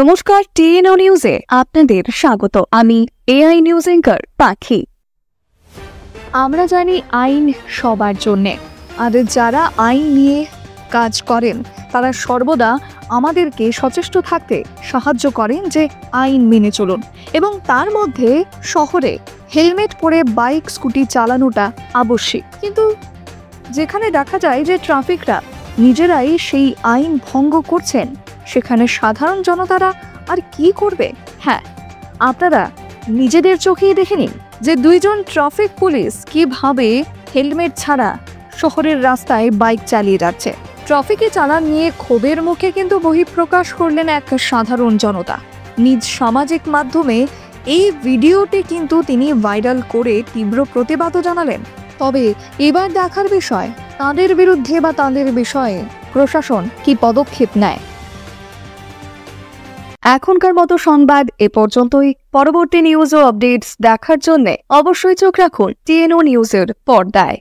নমস্কার, টিএনও নিউজে আপনাদের স্বাগত। আমি এআই নিউজ অ্যাঙ্কার পাখি। আমরা জানি আইন সবার জন্যে, আর যারা আইন নিয়ে কাজ করেন তারা সর্বদা আমাদেরকে সচেষ্ট থাকতে সাহায্য করেন যে আইন মেনে চলুন, এবং তার মধ্যে শহরে হেলমেট পরে বাইক স্কুটি চালানোটা আবশ্যিক। কিন্তু যেখানে দেখা যায় যে ট্রাফিকরা নিজেরাই সেই আইন ভঙ্গ করছেন, সেখানে সাধারণ জনতারা আর কি করবে? হ্যাঁ, আপনারা নিজেদের চোখেই দেখে নিন যে দুইজন ট্রাফিক পুলিশ কিভাবে হেলমেট ছাড়া শহরের রাস্তায় বাইক চালিয়ে যাচ্ছে। ট্রাফিকে চালান নিয়ে ক্ষোভের মুখে কিন্তু বহিঃপ্রকাশ করলেন এক সাধারণ জনতা। নিজ সামাজিক মাধ্যমে এই ভিডিওটি কিন্তু তিনি ভাইরাল করে তীব্র প্রতিবাদও জানালেন। তবে এবার দেখার বিষয় তাদের বিরুদ্ধে বা তাদের বিষয়ে প্রশাসন কি পদক্ষেপ নেয়। এখনকার মতো সংবাদ এ পর্যন্তই। পরবর্তী নিউজ ও আপডেটস দেখার জন্য অবশ্যই চোখ রাখুন টিএনও নিউজের পর্দায়।